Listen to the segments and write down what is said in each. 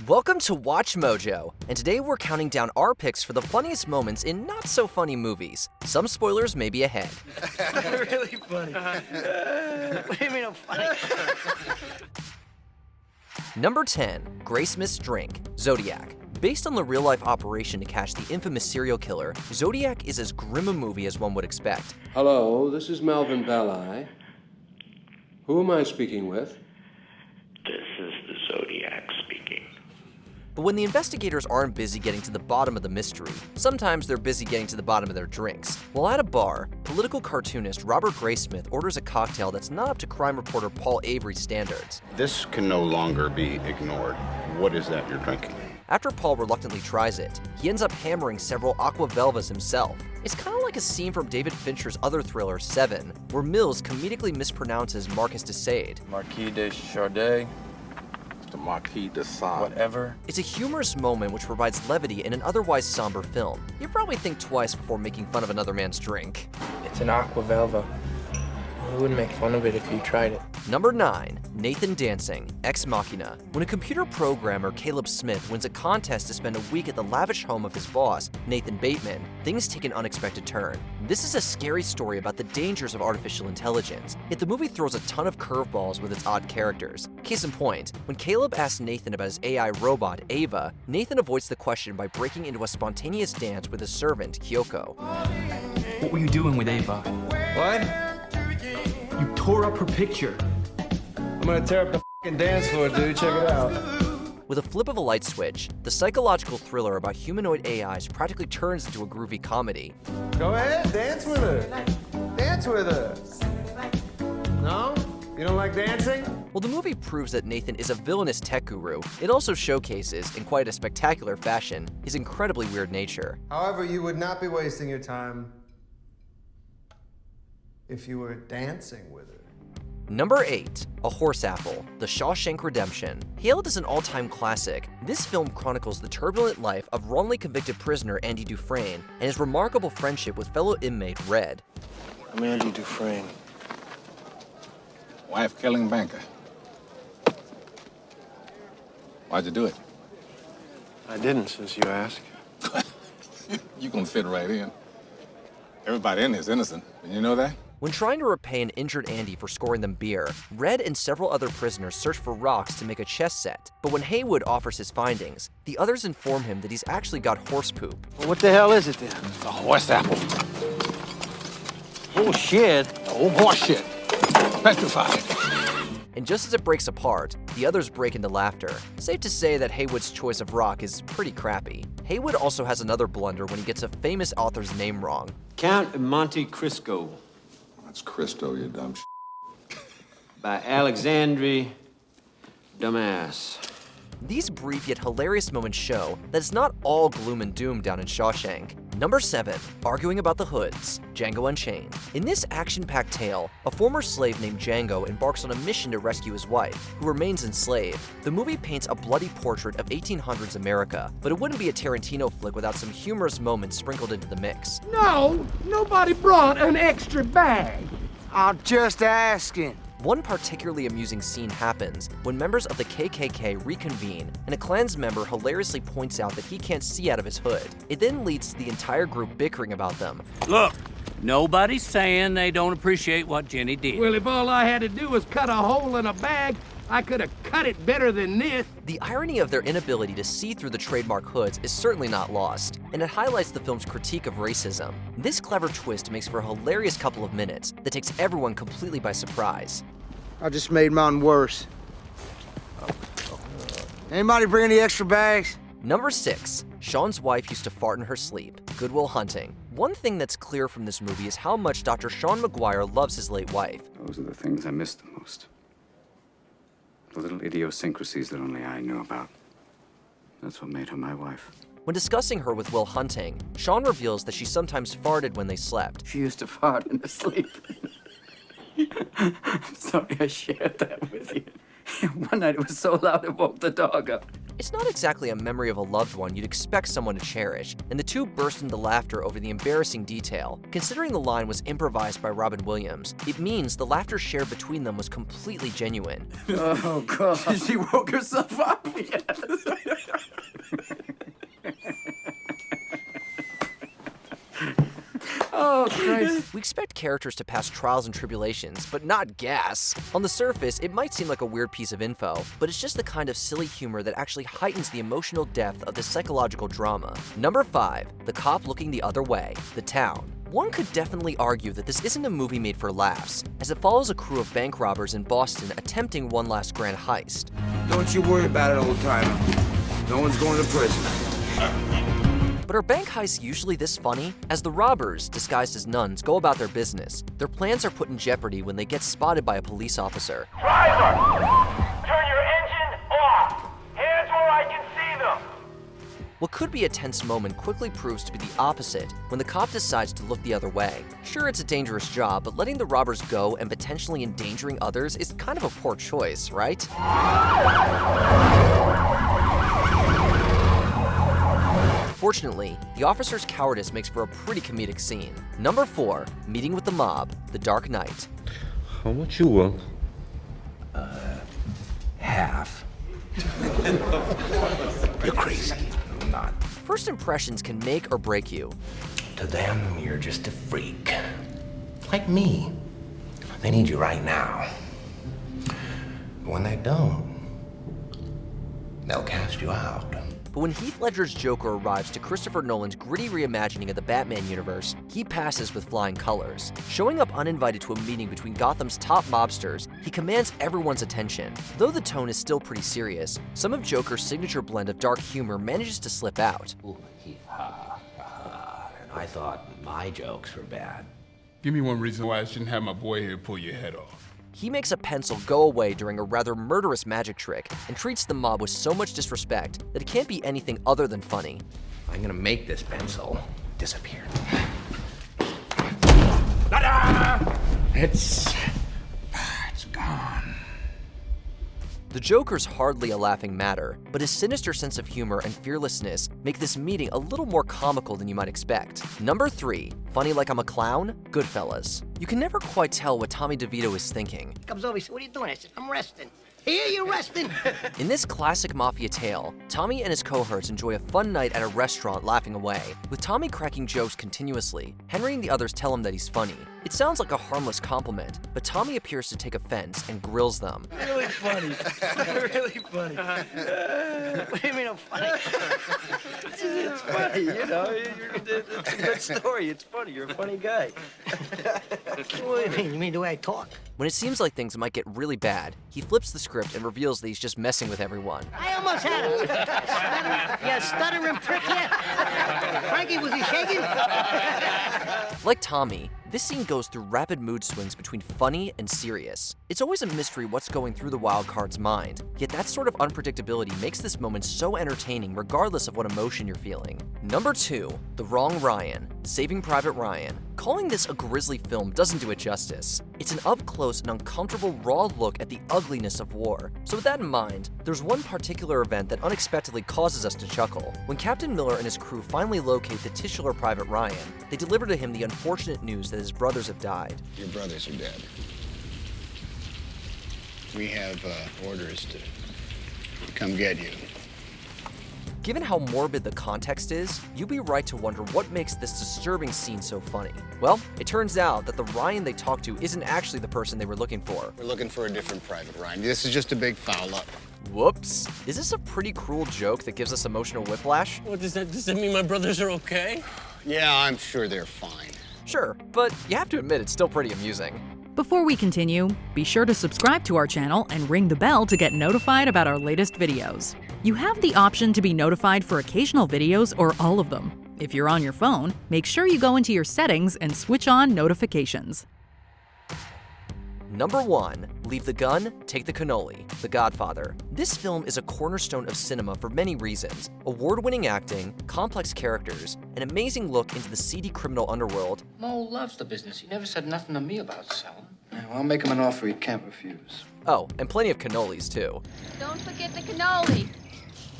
Welcome to Watch Mojo, and today we're counting down our picks for the funniest moments in not-so-funny movies. Some spoilers may be ahead. Really funny. What do you mean I'm funny? Number 10. Graysmith's Drink, Zodiac. Based on the real-life operation to catch the infamous serial killer, Zodiac is as grim a movie as one would expect. Hello, this is Melvin Belli. Who am I speaking with? This is the Zodiac speaking. But when the investigators aren't busy getting to the bottom of the mystery, sometimes they're busy getting to the bottom of their drinks. While at a bar, political cartoonist Robert Graysmith orders a cocktail that's not up to crime reporter Paul Avery's standards. This can no longer be ignored. What is that you're drinking? After Paul reluctantly tries it, he ends up hammering several aqua velvas himself. It's kind of like a scene from David Fincher's other thriller, Seven, where Mills comedically mispronounces Marcus de Sade. Marquis de Chardonnay. The Marquis de Sade. Whatever. It's a humorous moment which provides levity in an otherwise somber film. You probably think twice before making fun of another man's drink. It's an aqua velva. We wouldn't make fun of it if you tried it. Number 9. Nathan Dancing, Ex Machina. When a computer programmer, Caleb Smith, wins a contest to spend a week at the lavish home of his boss, Nathan Bateman, things take an unexpected turn. This is a scary story about the dangers of artificial intelligence, yet the movie throws a ton of curveballs with its odd characters. Case in point, when Caleb asks Nathan about his AI robot, Ava, Nathan avoids the question by breaking into a spontaneous dance with his servant, Kyoko. What were you doing with Ava? What? You tore up her picture. I'm gonna tear up the fucking dance floor, dude. Check it out. With a flip of a light switch, the psychological thriller about humanoid AIs practically turns into a groovy comedy. Go ahead, dance with her. Dance with her. No? You don't like dancing? While the movie proves that Nathan is a villainous tech guru, it also showcases, in quite a spectacular fashion, his incredibly weird nature. However, you would not be wasting your time if you were dancing with her. Number 8. A Horse Apple, The Shawshank Redemption. Hailed as an all-time classic, this film chronicles the turbulent life of wrongly convicted prisoner Andy Dufresne and his remarkable friendship with fellow inmate Red. I'm Andy Dufresne. Wife-killing banker. Why'd you do it? I didn't, since you ask. You gonna fit right in. Everybody in here is innocent. Did you know that? When trying to repay an injured Andy for scoring them beer, Red and several other prisoners search for rocks to make a chess set. But when Haywood offers his findings, the others inform him that he's actually got horse poop. Well, what the hell is it then? It's a horse apple. Oh, shit. Oh, horse shit. Petrified. And just as it breaks apart, the others break into laughter. Safe to say that Haywood's choice of rock is pretty crappy. Haywood also has another blunder when he gets a famous author's name wrong. Count of Monte Cristo. That's Christo, you dumb By Alexandre Dumas. These brief yet hilarious moments show that it's not all gloom and doom down in Shawshank. Number 7. Arguing about the hoods, Django Unchained. In this action-packed tale, a former slave named Django embarks on a mission to rescue his wife, who remains enslaved. The movie paints a bloody portrait of 1800s America, but it wouldn't be a Tarantino flick without some humorous moments sprinkled into the mix. No, nobody brought an extra bag. I'm just asking. One particularly amusing scene happens when members of the KKK reconvene and a Klans member hilariously points out that he can't see out of his hood. It then leads to the entire group bickering about them. Look, nobody's saying they don't appreciate what Jenny did. Well, if all I had to do was cut a hole in a bag, I could have cut it better than this. The irony of their inability to see through the trademark hoods is certainly not lost, and it highlights the film's critique of racism. This clever twist makes for a hilarious couple of minutes that takes everyone completely by surprise. I just made mine worse. Anybody bring any extra bags? Number 6. Sean's wife used to fart in her sleep, Good Will Hunting. One thing that's clear from this movie is how much Dr. Sean McGuire loves his late wife. Those are the things I miss the most. The little idiosyncrasies that only I knew about. That's what made her my wife. When discussing her with Will Hunting, Sean reveals that she sometimes farted when they slept. She used to fart in her sleep. I'm sorry I shared that with you. One night it was so loud it woke the dog up. It's not exactly a memory of a loved one you'd expect someone to cherish, and the two burst into laughter over the embarrassing detail. Considering the line was improvised by Robin Williams, it means the laughter shared between them was completely genuine. Oh, God. She woke herself up. Oh, Christ. We expect characters to pass trials and tribulations, but not gas. On the surface, it might seem like a weird piece of info, but it's just the kind of silly humor that actually heightens the emotional depth of the psychological drama. Number 5, the cop looking the other way, the town. One could definitely argue that this isn't a movie made for laughs, as it follows a crew of bank robbers in Boston attempting one last grand heist. Don't you worry about it, old timer. No one's going to prison. But are bank heists usually this funny? As the robbers, disguised as nuns, go about their business, their plans are put in jeopardy when they get spotted by a police officer. Driver! Turn your engine off! Hands where I can see them! What could be a tense moment quickly proves to be the opposite when the cop decides to look the other way. Sure, it's a dangerous job, but letting the robbers go and potentially endangering others is kind of a poor choice, right? Fortunately, the officer's cowardice makes for a pretty comedic scene. Number 4, meeting with the mob, The Dark Knight. How much you want? Half. You're crazy. I'm not. First impressions can make or break you. To them, you're just a freak. Like me. They need you right now. But when they don't, they'll cast you out. But when Heath Ledger's Joker arrives to Christopher Nolan's gritty reimagining of the Batman universe, he passes with flying colors. Showing up uninvited to a meeting between Gotham's top mobsters, he commands everyone's attention. Though the tone is still pretty serious, some of Joker's signature blend of dark humor manages to slip out. Ooh, I thought my jokes were bad. Give me one reason why I shouldn't have my boy here pull your head off. He makes a pencil go away during a rather murderous magic trick and treats the mob with so much disrespect that it can't be anything other than funny. I'm gonna make this pencil disappear. It's gone. The Joker's hardly a laughing matter, but his sinister sense of humor and fearlessness make this meeting a little more comical than you might expect. Number 3, funny like I'm a clown, Goodfellas. You can never quite tell what Tommy DeVito is thinking. He comes over, he said, "What are you doing?" I said, "I'm resting." "Here, you're resting." In this classic mafia tale, Tommy and his cohorts enjoy a fun night at a restaurant laughing away, with Tommy cracking jokes continuously. Henry and the others tell him that he's funny. It sounds like a harmless compliment, but Tommy appears to take offense and grills them. Really funny. Really funny. What do you mean I'm funny? It's funny, you know. It's a good story. It's funny. You're a funny guy. What do you mean? You mean the way I talk? When it seems like things might get really bad, he flips the script and reveals that he's just messing with everyone. I almost had him. You stuttering prick here. Frankie, was he shaking? Like Tommy, this scene goes through rapid mood swings between funny and serious. It's always a mystery what's going through the wild card's mind, yet that sort of unpredictability makes this moment so entertaining regardless of what emotion you're feeling. Number 2, The Wrong Ryan, Saving Private Ryan. Calling this a grisly film doesn't do it justice. It's an up-close and uncomfortable raw look at the ugliness of war. So with that in mind, there's one particular event that unexpectedly causes us to chuckle. When Captain Miller and his crew finally locate the titular Private Ryan, they deliver to him the unfortunate news that his brothers have died. Your brothers are dead. We have orders to come get you. Given how morbid the context is, you'd be right to wonder what makes this disturbing scene so funny. Well, it turns out that the Ryan they talked to isn't actually the person they were looking for. We're looking for a different Private Ryan. This is just a big foul-up. Whoops. Is this a pretty cruel joke that gives us emotional whiplash? What does that mean my brothers are okay? Yeah, I'm sure they're fine. Sure, but you have to admit it's still pretty amusing. Before we continue, be sure to subscribe to our channel and ring the bell to get notified about our latest videos. You have the option to be notified for occasional videos or all of them. If you're on your phone, make sure you go into your settings and switch on notifications. Number 1, Leave the Gun, Take the Cannoli, The Godfather. This film is a cornerstone of cinema for many reasons. Award-winning acting, complex characters, an amazing look into the seedy criminal underworld. Mo loves the business. He never said nothing to me about selling. Now, I'll make him an offer he can't refuse. Oh, and plenty of cannolis, too. Don't forget the cannoli.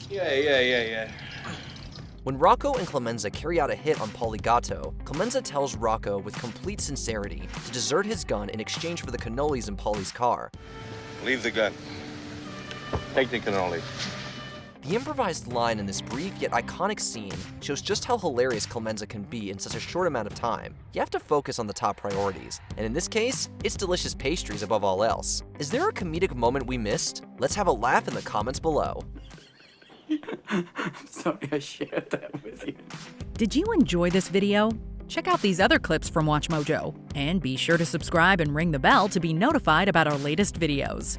Yeah. When Rocco and Clemenza carry out a hit on Paulie, Clemenza tells Rocco with complete sincerity to desert his gun in exchange for the cannolis in Paulie's car. Leave the gun. Take the cannoli. The improvised line in this brief yet iconic scene shows just how hilarious Clemenza can be in such a short amount of time. You have to focus on the top priorities, and in this case, it's delicious pastries above all else. Is there a comedic moment we missed? Let's have a laugh in the comments below. I'm sorry I shared that with you. Did you enjoy this video? Check out these other clips from WatchMojo, and be sure to subscribe and ring the bell to be notified about our latest videos.